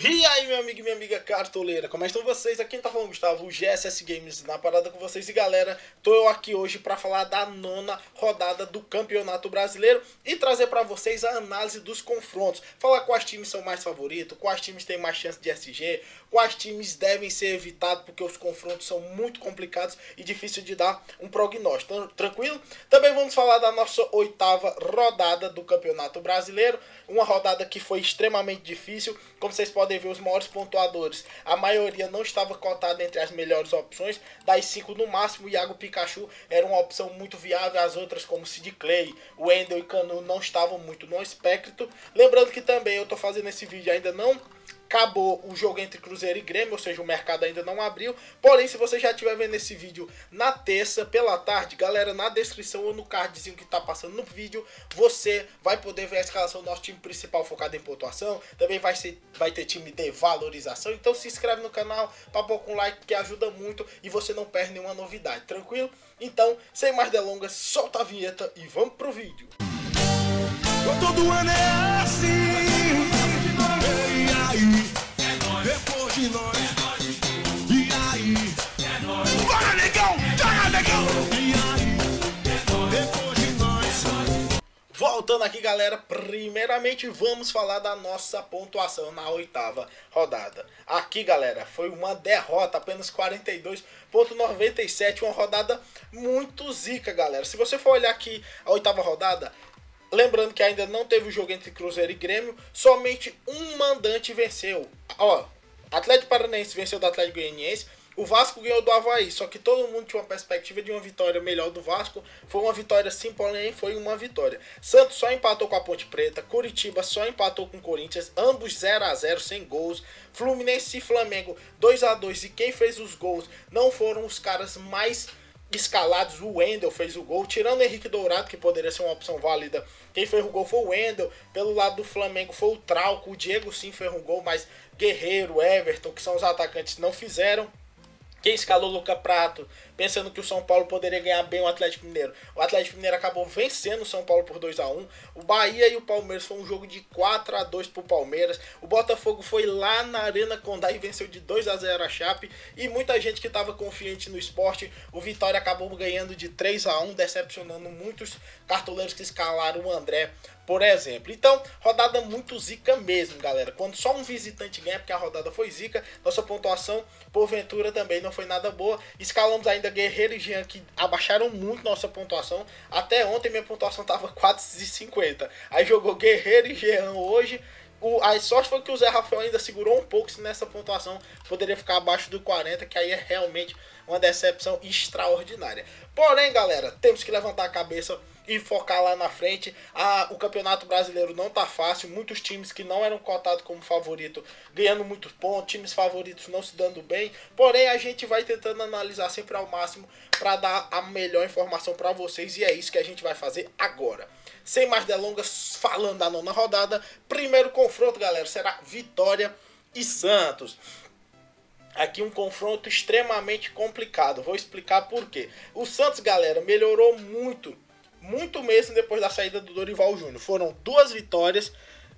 E aí, meu amigo e minha amiga cartoleira, como estão vocês? Aqui quem tá falando Gustavo, o GSS Games na parada com vocês. E galera, tô eu aqui hoje pra falar da nona rodada do Campeonato Brasileiro e trazer pra vocês a análise dos confrontos. Falar quais times são mais favoritos, quais times têm mais chance de SG, quais times devem ser evitados porque os confrontos são muito complicados e difícil de dar um prognóstico. Tranquilo? Também vamos falar da nossa oitava rodada do Campeonato Brasileiro, uma rodada que foi extremamente difícil. Como vocês podem ver, os maiores pontuadores, a maioria não estava cotada entre as melhores opções. Das 5 no máximo, Iago Pikachu era uma opção muito viável. As outras, como Sid Clay, Wendel e Canu, não estavam muito no espectro. Lembrando que também eu estou fazendo esse vídeo, ainda não acabou o jogo entre Cruzeiro e Grêmio, ou seja, o mercado ainda não abriu. Porém, se você já estiver vendo esse vídeo na terça, pela tarde, galera, na descrição ou no cardzinho que está passando no vídeo, você vai poder ver a escalação do nosso time principal focado em pontuação. Também vai ter time de valorização. Então se inscreve no canal, papo com like, que ajuda muito e você não perde nenhuma novidade, tranquilo? Então, sem mais delongas, solta a vinheta e vamos pro vídeo. Todo ano é assim. E aí, depois de nós. E aí, bora negão, bora negão. E aí, depois de nós. Voltando aqui, galera, primeiramente vamos falar da nossa pontuação na oitava rodada. Aqui, galera, foi uma derrota, apenas 42,97, uma rodada muito zica, galera. Se você for olhar aqui a oitava rodada, lembrando que ainda não teve o jogo entre Cruzeiro e Grêmio, somente um mandante venceu. Ó, Atlético Paranaense venceu do Atlético Goianiense, o Vasco ganhou do Avaí, só que todo mundo tinha uma perspectiva de uma vitória melhor do Vasco. Foi uma vitória sim, porém foi uma vitória. Santos só empatou com a Ponte Preta, Curitiba só empatou com o Corinthians, ambos 0 a 0 sem gols. Fluminense e Flamengo 2 a 2 e quem fez os gols não foram os caras mais escalados. O Wendel fez o gol, tirando o Henrique Dourado, que poderia ser uma opção válida. Quem fez o gol foi o Wendel. Pelo lado do Flamengo foi o Trauco, o Diego sim fez um gol, mas Guerreiro, Everton, que são os atacantes, não fizeram. Quem escalou Luca Prato, pensando que o São Paulo poderia ganhar bem o Atlético Mineiro. O Atlético Mineiro acabou vencendo o São Paulo por 2 a 1. O Bahia e o Palmeiras foi um jogo de 4 a 2 para o Palmeiras. O Botafogo foi lá na Arena Condá e venceu de 2 a 0 a Chape. E muita gente que estava confiante no esporte, o Vitória acabou ganhando de 3 a 1, decepcionando muitos cartoleiros que escalaram o André, por exemplo. Então, rodada muito zica mesmo, galera. Quando só um visitante ganha, porque a rodada foi zica, nossa pontuação, porventura, também não foi nada boa. Escalamos ainda Guerreiro e Jean, que abaixaram muito nossa pontuação. Até ontem minha pontuação estava 4,50. Aí jogou Guerreiro e Jean hoje. A sorte foi que o Zé Rafael ainda segurou um pouco, se nessa pontuação poderia ficar abaixo do 40, que aí é realmente uma decepção extraordinária. Porém, galera, temos que levantar a cabeça e focar lá na frente. O Campeonato Brasileiro não tá fácil, muitos times que não eram cotados como favorito ganhando muitos pontos, times favoritos não se dando bem. Porém, a gente vai tentando analisar sempre ao máximo para dar a melhor informação para vocês, e é isso que a gente vai fazer agora. Sem mais delongas, falando da nona rodada, primeiro confronto, galera, será Vitória e Santos. Aqui um confronto extremamente complicado, vou explicar por quê. O Santos, galera, melhorou muito mesmo depois da saída do Dorival Júnior. Foram 2 vitórias,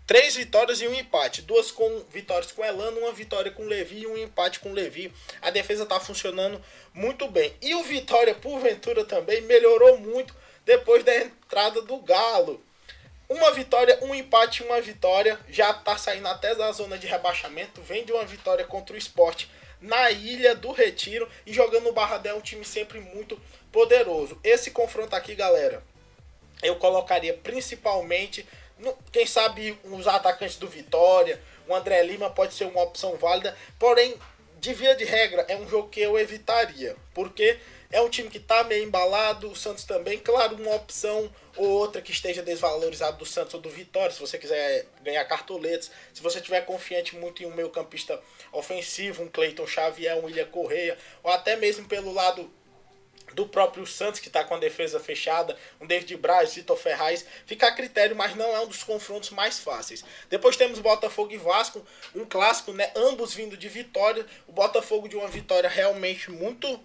3 vitórias e um empate. 2 vitórias com Elano, uma vitória com Levi e um empate com Levi. A defesa tá funcionando muito bem. E o Vitória, porventura, também melhorou muito depois da entrada do Galo. Uma vitória, um empate, uma vitória. Já tá saindo até da zona de rebaixamento. Vem de uma vitória contra o Sport na Ilha do Retiro e jogando no Barradão, um time sempre muito poderoso. Esse confronto aqui, galera, eu colocaria principalmente, quem sabe, os atacantes do Vitória. O André Lima pode ser uma opção válida, porém, de via de regra, é um jogo que eu evitaria, porque é um time que tá meio embalado. O Santos também, claro, uma opção ou outra que esteja desvalorizado do Santos ou do Vitória, se você quiser ganhar cartoletas, se você tiver confiante muito em um meio campista ofensivo, um Cleiton Xavier, um William Correia, ou até mesmo pelo lado do próprio Santos, que está com a defesa fechada, um David Braz, Vitor Ferraz, fica a critério, mas não é um dos confrontos mais fáceis. Depois temos Botafogo e Vasco, um clássico, né? Ambos vindo de vitória. O Botafogo de uma vitória realmente muito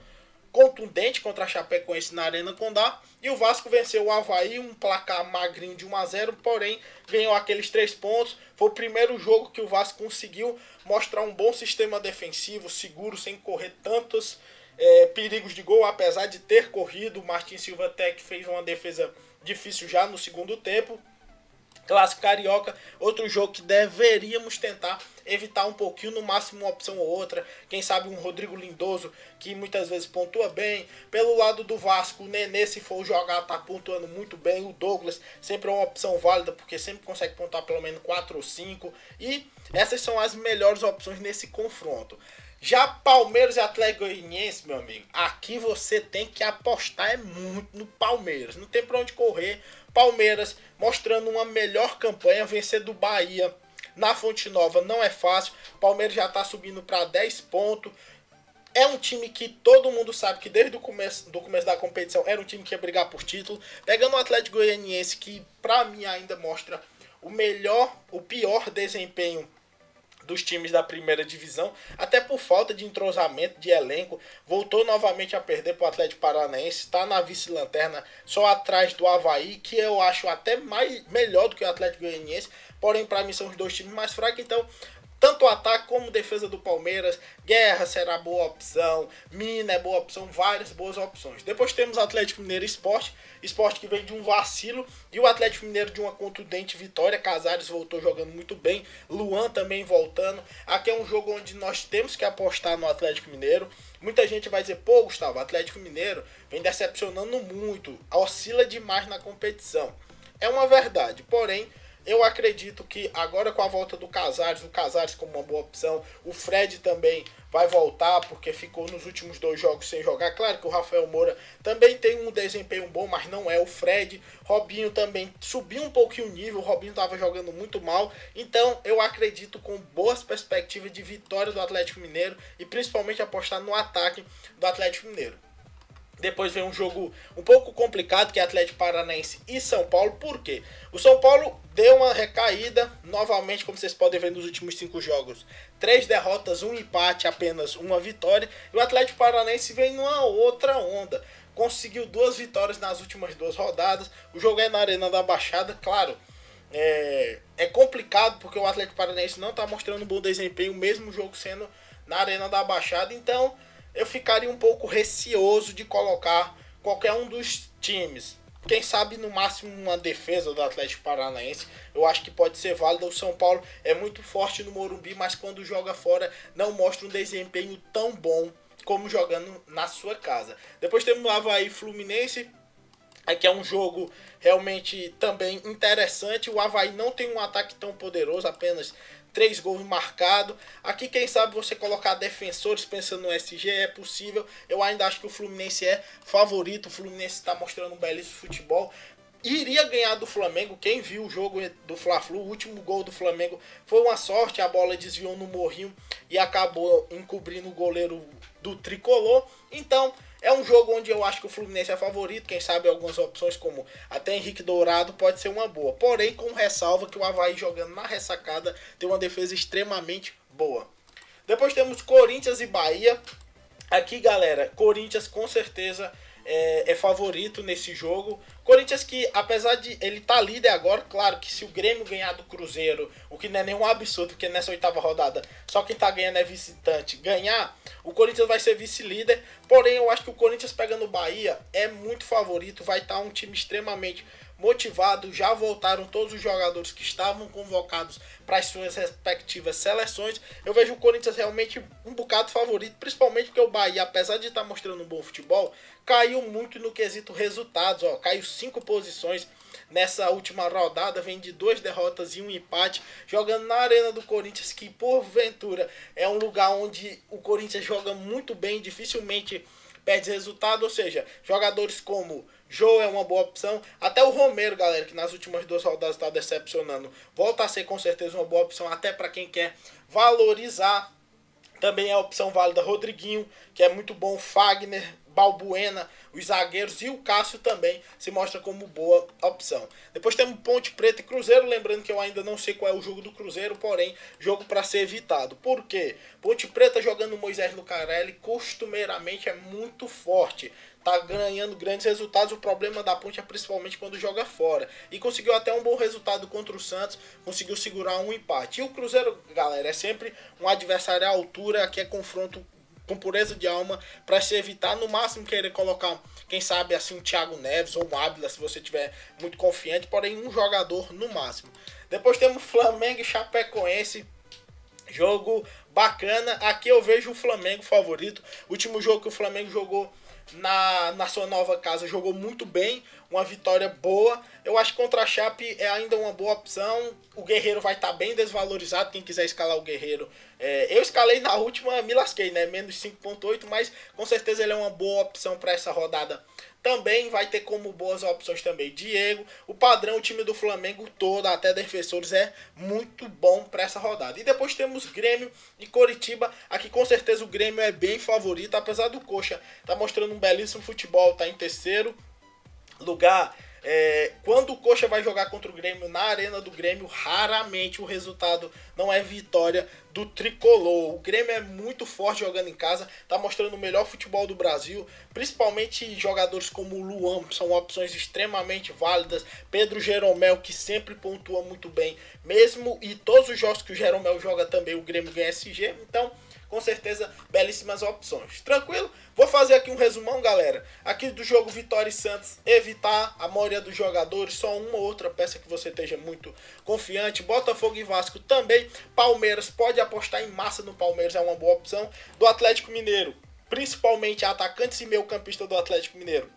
contundente contra a Chapecoense na Arena Condá. E o Vasco venceu o Avaí, um placar magrinho de 1-0, porém ganhou aqueles 3 pontos. Foi o primeiro jogo que o Vasco conseguiu mostrar um bom sistema defensivo, seguro, sem correr tantos perigos de gol, apesar de ter corrido. O Martin Silva até que fez uma defesa difícil já no segundo tempo. Clássico Carioca, outro jogo que deveríamos tentar evitar um pouquinho, no máximo uma opção ou outra. Quem sabe um Rodrigo Lindoso, que muitas vezes pontua bem. Pelo lado do Vasco, o Nenê, se for jogar, tá pontuando muito bem. O Douglas sempre é uma opção válida, porque sempre consegue pontuar pelo menos 4 ou 5. E essas são as melhores opções nesse confronto. Já Palmeiras e Atlético Goianiense, meu amigo, aqui você tem que apostar muito no Palmeiras. Não tem pra onde correr. Palmeiras mostrando uma melhor campanha, vencer do Bahia na Fonte Nova não é fácil. Palmeiras já está subindo para 10 pontos. É um time que todo mundo sabe que desde o começo da competição era um time que ia brigar por título. Pegando o Atlético Goianiense, que para mim ainda mostra o pior desempenho dos times da primeira divisão, até por falta de entrosamento de elenco, voltou novamente a perder para o Atlético Paranaense, está na vice-lanterna, só atrás do Avaí, que eu acho até melhor do que o Atlético Goianiense, porém para mim são os dois times mais fracos. Então tanto o ataque como defesa do Palmeiras, Guerra será boa opção, Mina é boa opção, várias boas opções. Depois temos Atlético Mineiro e Sport que vem de um vacilo, e o Atlético Mineiro de uma contundente vitória. Casares voltou jogando muito bem, Luan também voltando. Aqui é um jogo onde nós temos que apostar no Atlético Mineiro. Muita gente vai dizer, pô Gustavo, o Atlético Mineiro vem decepcionando muito, oscila demais na competição. É uma verdade, porém eu acredito que agora com a volta do Casares como uma boa opção, o Fred também vai voltar, porque ficou nos últimos 2 jogos sem jogar. Claro que o Rafael Moura também tem um desempenho bom, mas não é o Fred. Robinho também subiu um pouquinho o nível, o Robinho estava jogando muito mal. Então eu acredito com boas perspectivas de vitória do Atlético Mineiro e principalmente apostar no ataque do Atlético Mineiro. Depois vem um jogo um pouco complicado, que é Atlético Paranaense e São Paulo. Por quê? O São Paulo deu uma recaída, novamente, como vocês podem ver nos últimos 5 jogos. 3 derrotas, 1 empate, apenas 1 vitória. E o Atlético Paranaense vem numa outra onda. Conseguiu 2 vitórias nas últimas 2 rodadas. O jogo é na Arena da Baixada, claro. É complicado, porque o Atlético Paranaense não está mostrando um bom desempenho, mesmo o jogo sendo na Arena da Baixada. Então eu ficaria um pouco receoso de colocar qualquer um dos times. Quem sabe no máximo uma defesa do Atlético Paranaense, eu acho que pode ser válida. O São Paulo é muito forte no Morumbi, mas quando joga fora não mostra um desempenho tão bom como jogando na sua casa. Depois temos o Avaí Fluminense. Aqui é um jogo realmente também interessante. O Avaí não tem um ataque tão poderoso, apenas 3 gols marcados. Aqui quem sabe você colocar defensores pensando no SG é possível. Eu ainda acho que o Fluminense é favorito. O Fluminense está mostrando um belíssimo futebol. Iria ganhar do Flamengo. Quem viu o jogo do Fla-Flu, o último gol do Flamengo foi uma sorte. A bola desviou no morrinho e acabou encobrindo o goleiro do Tricolor. Então é um jogo onde eu acho que o Fluminense é favorito. Quem sabe algumas opções como até Henrique Dourado pode ser uma boa. Porém, com ressalva que o Avaí jogando na ressacada tem uma defesa extremamente boa. Depois temos Corinthians e Bahia. Aqui, galera, Corinthians com certeza é favorito nesse jogo. Corinthians que, apesar de ele tá líder agora, claro que se o Grêmio ganhar do Cruzeiro, o que não é nenhum absurdo, porque nessa 8ª rodada só quem tá ganhando é visitante, ganhar, o Corinthians vai ser vice-líder. Porém, eu acho que o Corinthians pegando o Bahia é muito favorito, vai estar um time extremamente motivado. Já voltaram todos os jogadores que estavam convocados para as suas respectivas seleções. Eu vejo o Corinthians realmente um bocado favorito, principalmente porque o Bahia, apesar de estar mostrando um bom futebol, caiu muito no quesito resultados, caiu 5 posições nessa última rodada, vem de 2 derrotas e 1 empate, jogando na Arena do Corinthians, que porventura é um lugar onde o Corinthians joga muito bem, dificilmente perde resultado. Ou seja, jogadores como Jô é uma boa opção, até o Romero, galera, que nas últimas 2 rodadas está decepcionando, volta a ser com certeza uma boa opção, até para quem quer valorizar. Também é a opção válida Rodriguinho, que é muito bom. Fagner Balbuena, os zagueiros e o Cássio também se mostra como boa opção. Depois temos Ponte Preta e Cruzeiro, lembrando que eu ainda não sei qual é o jogo do Cruzeiro, porém, jogo para ser evitado. Por quê? Ponte Preta jogando Moisés Lucarelli costumeiramente é muito forte. Tá ganhando grandes resultados, o problema da Ponte é principalmente quando joga fora. E conseguiu até um bom resultado contra o Santos, conseguiu segurar um empate. E o Cruzeiro, galera, é sempre um adversário à altura, que é confronto com pureza de alma, para se evitar, no máximo querer colocar, quem sabe assim, um Thiago Neves ou um Ábila, se você tiver muito confiante, porém um jogador no máximo. Depois temos Flamengo e Chapecoense, jogo bacana. Aqui eu vejo o Flamengo favorito. O último jogo que o Flamengo jogou na sua nova casa jogou muito bem, uma vitória boa. Eu acho que contra a Chape é ainda uma boa opção. O Guerreiro vai estar bem desvalorizado, quem quiser escalar o Guerreiro. Eu escalei na última, me lasquei, né? Menos 5.8, mas com certeza ele é uma boa opção para essa rodada. Também vai ter como boas opções também Diego. O padrão, o time do Flamengo todo, até defensores, é muito bom para essa rodada. E depois temos Grêmio e Coritiba. Aqui com certeza o Grêmio é bem favorito, apesar do Coxa tá mostrando um belíssimo futebol, tá em terceiro lugar. Quando o Coxa vai jogar contra o Grêmio na arena do Grêmio, raramente o resultado não é vitória do tricolor. O Grêmio é muito forte jogando em casa, tá mostrando o melhor futebol do Brasil, principalmente jogadores como o Luan, são opções extremamente válidas. Pedro Jeromel, que sempre pontua muito bem, mesmo, e todos os jogos que o Jeromel joga também o Grêmio ganha SG, então com certeza, belíssimas opções. Tranquilo? Vou fazer aqui um resumão, galera. Aqui do jogo Vitória e Santos, evitar a maioria dos jogadores, só uma ou outra peça que você esteja muito confiante. Botafogo e Vasco também. Palmeiras, pode apostar em massa no Palmeiras, é uma boa opção. Do Atlético Mineiro, principalmente atacantes e meio-campista do Atlético Mineiro,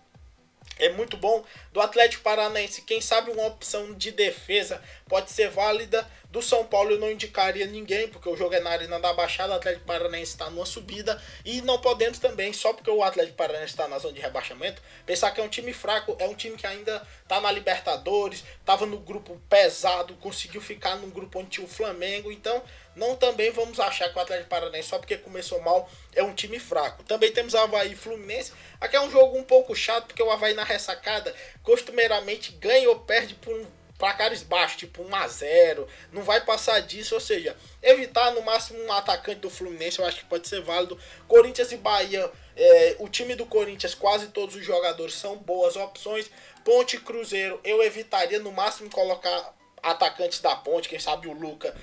é muito bom. Do Atlético Paranaense, quem sabe uma opção de defesa pode ser válida. Do São Paulo eu não indicaria ninguém, porque o jogo é na Arena da Baixada, o Atlético Paranaense está numa subida, e não podemos também, só porque o Atlético Paranaense está na zona de rebaixamento, pensar que é um time fraco. É um time que ainda está na Libertadores, estava no grupo pesado, conseguiu ficar num grupo onde tinha o Flamengo, então não também vamos achar que o Atlético Paranaense, só porque começou mal, é um time fraco. Também temos Avaí e Fluminense. Aqui é um jogo um pouco chato, porque o Avaí na ressacada costumeiramente ganha ou perde por placares baixos, tipo 1-0, não vai passar disso, ou seja, evitar no máximo um atacante do Fluminense, eu acho que pode ser válido. Corinthians e Bahia, o time do Corinthians, quase todos os jogadores são boas opções. Ponte e Cruzeiro, eu evitaria no máximo colocar atacantes da Ponte, quem sabe o Luca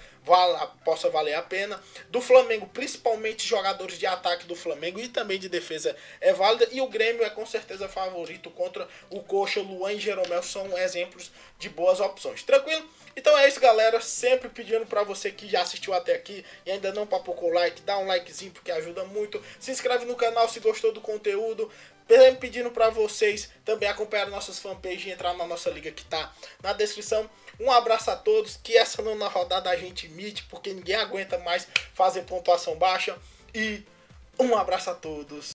possa valer a pena. Do Flamengo, principalmente jogadores de ataque do Flamengo e também de defesa é válida. E o Grêmio é com certeza favorito contra o Coxa. Luan e Jeromel são exemplos de boas opções. Tranquilo? Então é isso, galera. Sempre pedindo para você que já assistiu até aqui e ainda não papocou o like, dá um likezinho porque ajuda muito. Se inscreve no canal se gostou do conteúdo. Pedindo para vocês também acompanhar nossas fanpages e entrar na nossa liga que tá na descrição. Um abraço a todos, que essa nona rodada a gente imite, porque ninguém aguenta mais fazer pontuação baixa. E um abraço a todos.